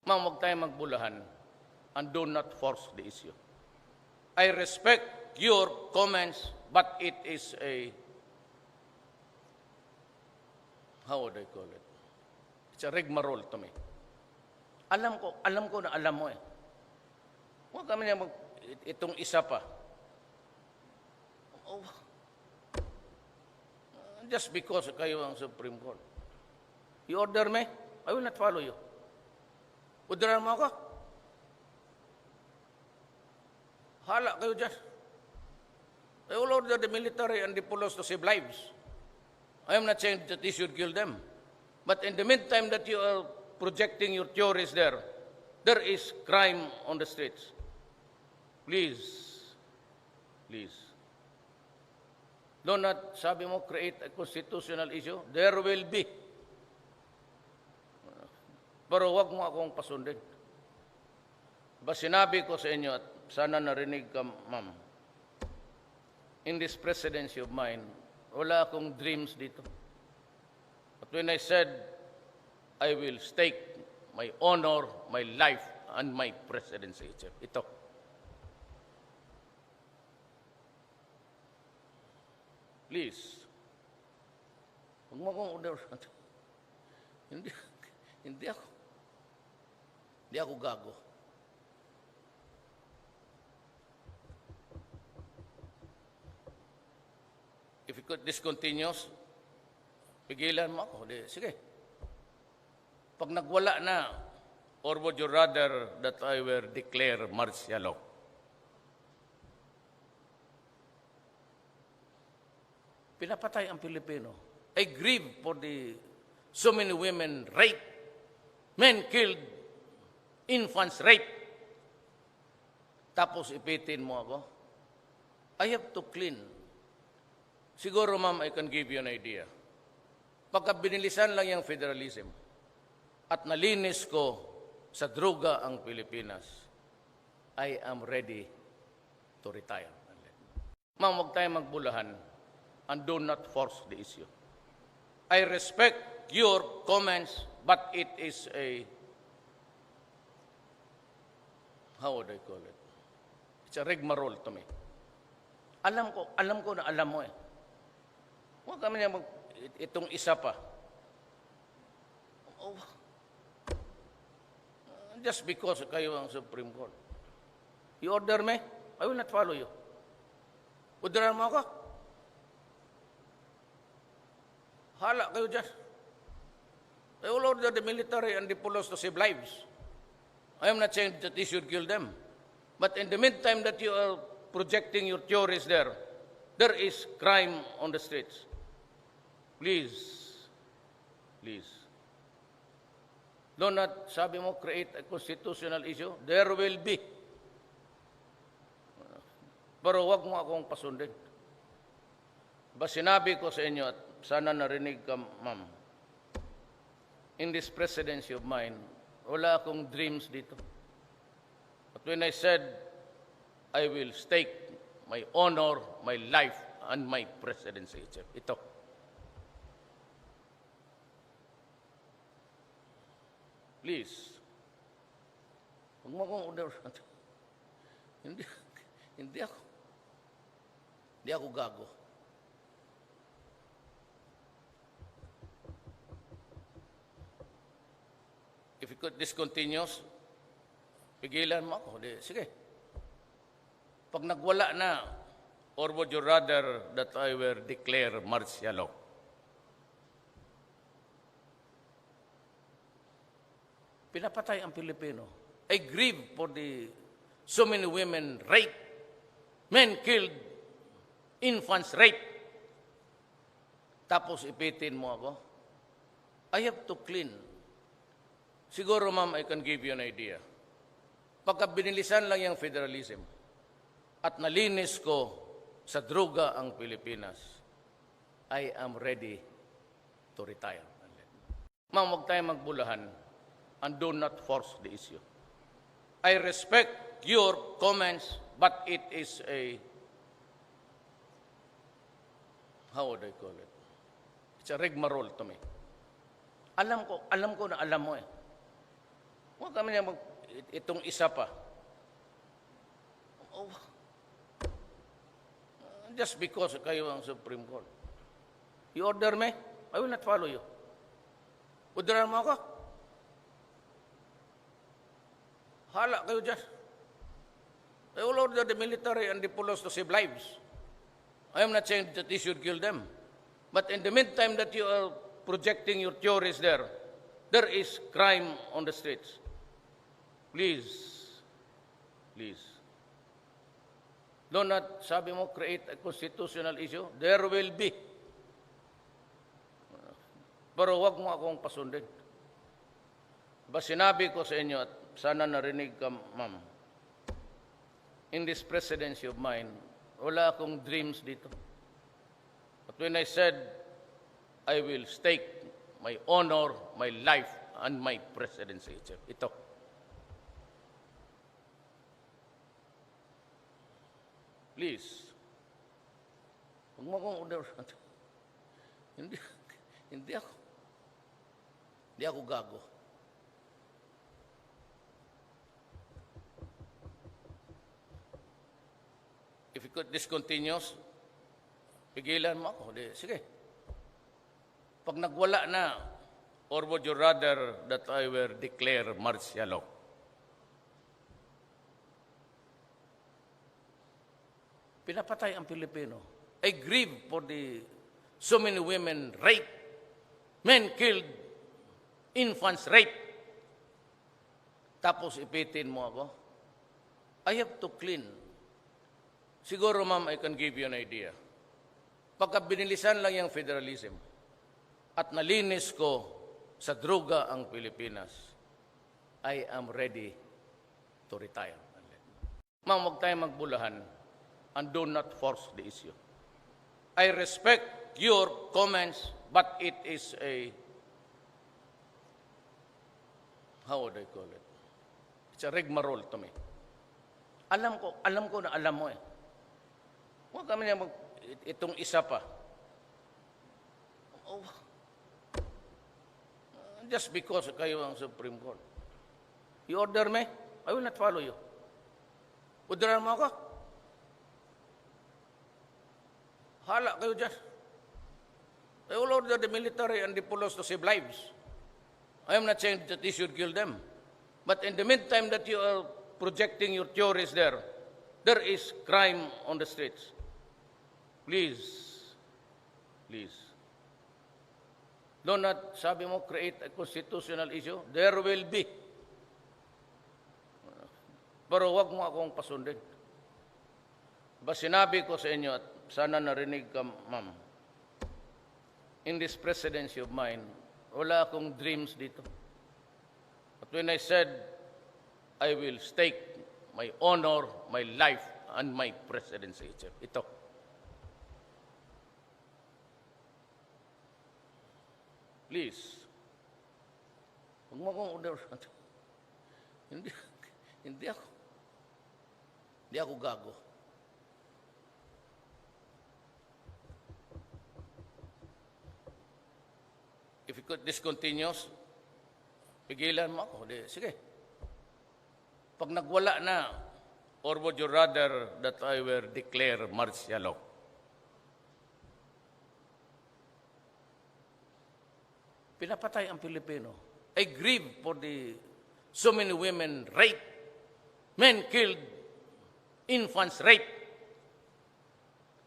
Ma'am, huwag tayo magbulahan and do not force the issue. I respect your comments, but it is a, how would I call it? It's a rigmarole to me. Alam ko na alam mo eh. Huwag kami niya itong isa pa. Oh, just because kayo ang Supreme Court. You order me, I will not follow you. Orderan mo ako. Hala kayo dyan. I will order the military and the police to save lives. I am not saying that they should kill them. But in the meantime that you are projecting your theories there is crime on the streets. Please. Do not, sabi mo, create a constitutional issue. There will be. Pero wag mo akong pasundin. Diba sinabi ko sa inyo, at sana narinig ka, ma'am, in this presidency of mine, wala akong dreams dito. But when I said, I will stake my honor, my life, and my presidency, ito. Please. Huwag mo akong order. Hindi ako gago. If this continues, pigilan mo ako. Sige. Pag nagwala na, or would you rather that I were declare martial law? Pinapatay ang Filipino. I grieve for the so many women raped, men killed, infants raped. Tapos ipitin mo ako. I have to clean. Siguro, ma'am, I can give you an idea. Pagka binilisan lang yung federalism at nalinis ko sa droga ang Pilipinas, I am ready to retire. Ma'am, huwag tayo magbulahan and do not force the issue. I respect your comments, but it is a, how would I call it? It's a rigmarole to me. Alam ko na alam mo eh. Huwag kami niya itong isa pa. Oh, just because kayo ang Supreme Court. You order me, I will not follow you. Orderan mo ako. Hala kayo dyan. I will order the military and the police to save lives. I am not saying that they should kill them. But in the meantime that you are projecting your theories there is crime on the streets. Please. Do not, sabi mo, create a constitutional issue. There will be. Pero wag mo akong pasundin. Diba sinabi ko sa inyo, at sana narinig ka, ma'am, in this presidency of mine, wala akong dreams dito. But when I said, I will stake my honor, my life, and my presidency, ito. Please. Huwag mo akong order. Hindi ako gago. If this continues, pigilan mo ako. Sige. Pag nagwala na, or would you rather that I were declare martial law? Pinapatay ang Filipino. I grieve for the so many women raped, men killed, infants raped. Tapos ipitin mo ako. I have to clean. Siguro, ma'am, I can give you an idea. Pagka binilisan lang yung federalism at nalinis ko sa droga ang Pilipinas, I am ready to retire. Ma'am, huwag tayo magbulahan and do not force the issue. I respect your comments, but it is a, how would I call it? It's a rigmarole to me. Alam ko na alam mo eh. Huwag kami niya itong isa pa. Oh, just because kayo ang Supreme Court. You order me, I will not follow you. Orderan mo ako. Hala kayo dyan. I will order the military and the police to save lives. I am not saying that they should kill them. But in the meantime that you are projecting your theories there is crime on the streets. Please, please. Do not, sabi mo, create a constitutional issue. There will be. Pero huwag mo akong pasundin. Diba sinabi ko sa inyo, at sana narinig ka, ma'am, in this presidency of mine, wala akong dreams dito. But when I said, I will stake my honor, my life, and my presidency, ito. Please, huwag mo akong order. Hindi ako gago. If this continues, pigilan mo ako. Sige. Pag nagwala na, or would you rather that I were declare martial law? Pinapatay ang Filipino. I grieve for the so many women raped, men killed, infants raped. Tapos ipitin mo ako. I have to clean. Siguro, ma'am, I can give you an idea. Pagka binilisan lang yung federalism at nalinis ko sa droga ang Pilipinas, I am ready to retire. Ma'am, huwag tayo magbulahan and do not force the issue. I respect your comments, but it is a, how would I call it? It's a rigmarole to me. Alam ko na alam mo eh. Huwag kami niya itong isa pa. Oh, just because kayo ang Supreme Court. You order me, I will not follow you. Orderan mo ako. Hala kayo dyan. I will order the military and the police to save lives. I am not saying that they should kill them. But in the meantime that you are projecting your theories there is crime on the streets. Please, please. Do not, sabi mo, create a constitutional issue. There will be. Pero huwag mo akong pasundin. Diba sinabi ko sa inyo, at sana narinig ka, ma'am, in this presidency of mine, wala akong dreams dito. But when I said, I will stake my honor, my life, and my presidency, ito. Please, huwag mo akong order. Hindi ako gago. If this continues, pigilan mo ako. Sige. Pag nagwala na, or would you rather that I were declare martial law? Pinapatay ang Filipino. I grieve for the so many women raped, men killed, infants raped.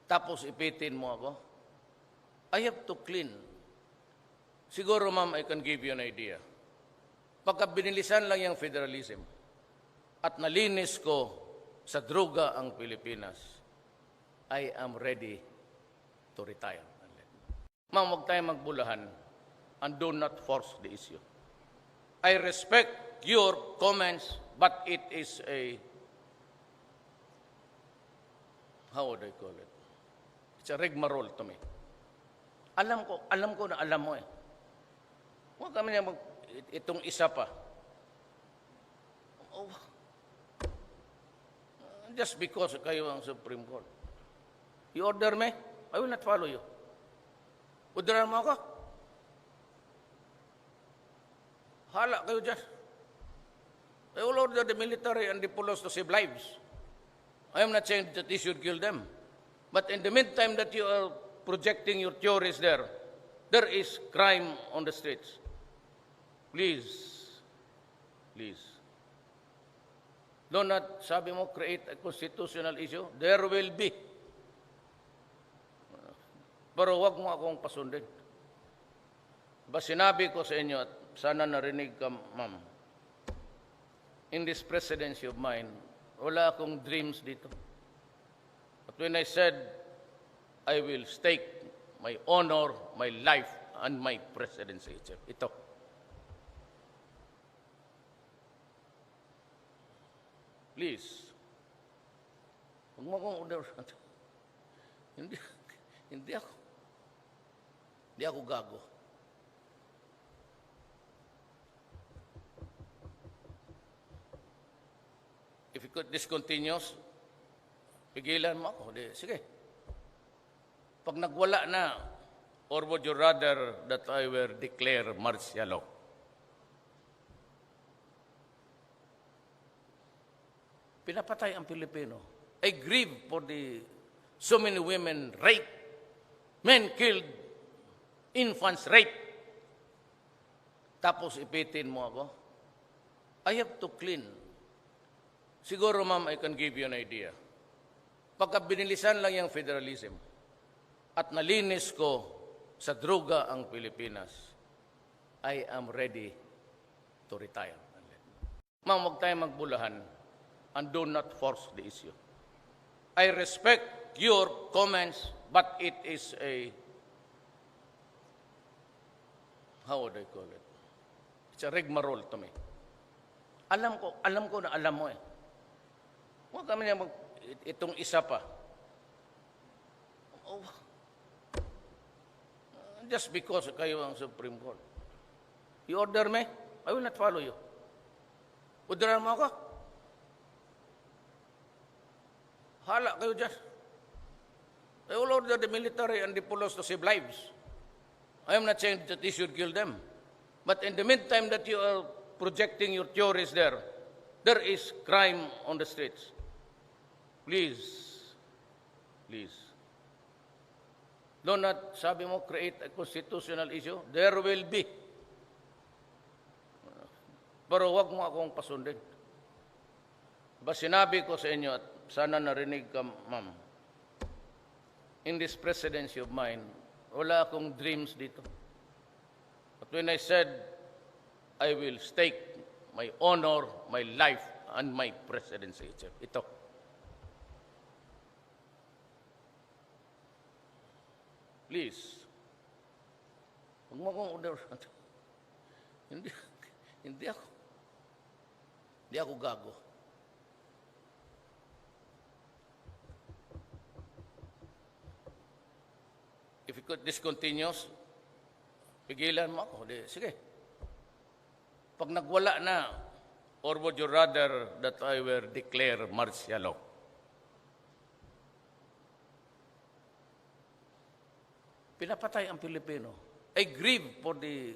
Tapos ipitin mo ako. I have to clean. Siguro, ma'am, I can give you an idea. Pagka binilisan lang yung federalism at nalinis ko sa droga ang Pilipinas, I am ready to retire. Ma'am, huwag tayo magbulahan and do not force the issue. I respect your comments, but it is a, how would I call it? It's a rigmarole to me. Alam ko na alam mo eh. Huwag kami niya itong isa pa. Oh, just because kayo ang Supreme Court. You order me, I will not follow you. Orderan mo ako. Hala kayo dyan. I will order the military and the police to save lives. I am not saying that they should kill them. But in the meantime that you are projecting your theories there is crime on the streets. Please, please. Do not, sabi mo, create a constitutional issue. There will be. Pero wag mo akong pasundin. Ba sinabi ko sa inyo at sana narinig ka, ma'am, in this presidency of mine, wala akong dreams dito. But when I said, I will stake my honor, my life, and my presidency, ito. Please, huwag mo akong order. Hindi ako gago. If this continues, pigilan mo ako. Sige. Pag nagwala na, or would you rather that I will declare martial law? Pinapatay ang Filipino. I grieve for the so many women raped, men killed, infants raped. Tapos ipitin mo ako. I have to clean. Siguro, ma'am, I can give you an idea. Pagka binilisan lang yung federalism at nalinis ko sa droga ang Pilipinas, I am ready to retire. Ma'am, huwag tayong magbulahan and do not force the issue. I respect your comments, but it is a, how would I call it? It's a rigmarole to me. Alam ko na alam mo eh. Huwag kami niya itong isa pa. Oh. Just because kayo ang Supreme Court. You order me, I will not follow you. Orderan mo ako. Hala kayo dyan. I will order the military and the police to save lives. I am not saying that they should kill them. But in the meantime that you are projecting your theories there is crime on the streets. Please, please. Do not, sabi mo, create a constitutional issue. There will be. Pero wag mo akong pasundin. Ba sinabi ko sa inyo at sana narinig ka, ma'am, in this presidency of mine, wala akong dreams dito. But when I said, I will stake my honor, my life, and my presidency, ito. Please, huwag mo akong order. Hindi ako gago. If this continues, pigilan mo ako. Sige. Pag nagwala na, or would you rather that I will declare martial law? Pinapatay ang Filipino. I grieve for the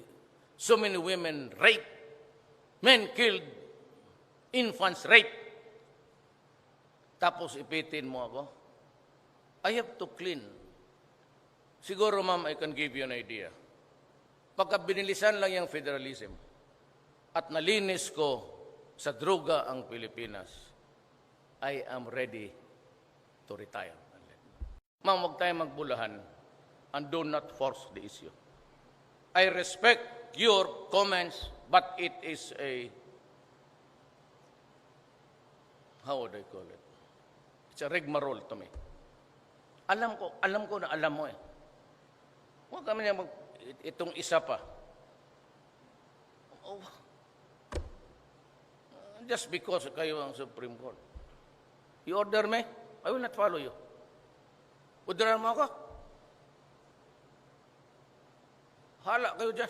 so many women raped, men killed, infants raped. Tapos ipitin mo ako. I have to clean. Siguro, ma'am, I can give you an idea. Pagka binilisan lang yung federalism at nalinis ko sa droga ang Pilipinas, I am ready to retire. Ma'am, huwag tayong magbulahan and do not force the issue. I respect your comments, but it is a, how would I call it? It's a rigmarole to me. Alam ko na alam mo eh. Huwag kami niya itong isa pa. Oh. Just because kayo ang Supreme Court. You order me, I will not follow you. Orderan mo ako. Hala kayo dyan.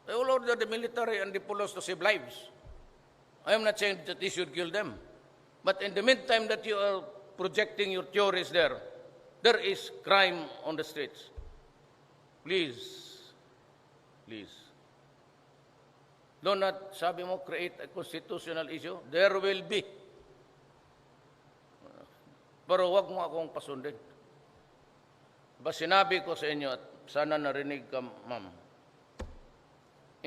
I will order the military and the police to save lives. I am not saying that they should kill them. But in the meantime that you are projecting your theories there is crime on the streets. Please, please. Do not, sabi mo, create a constitutional issue. There will be. Pero wag mo akong pasundin. Ba sinabi ko sa inyo, at sana narinig ka, ma'am,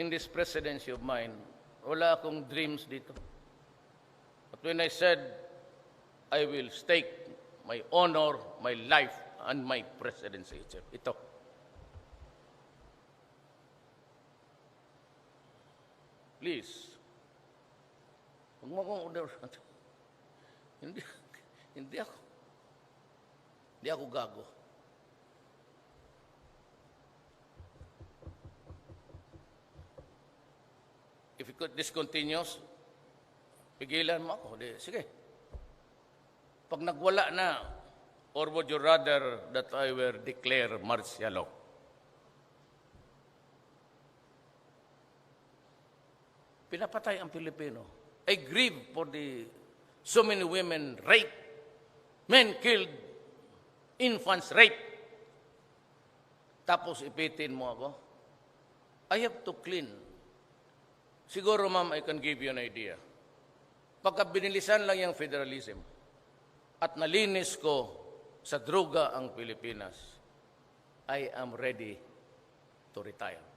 in this presidency of mine, wala akong dreams dito. But when I said, I will stake my honor, my life, and my presidency, ito. Please, huwag mo akong order. Hindi ako gago. If this continues, pigilan mo ako. Sige. Pag nagwala na, or would you rather that I were declare martial law? Pinapatay ang Filipino. I grieve for the so many women raped, men killed, infants raped. Tapos ipitin mo ako. I have to clean. Siguro, ma'am, I can give you an idea. Pagka binilisan lang yung federalism at nalinis ko sa droga ang Pilipinas, I am ready to retire.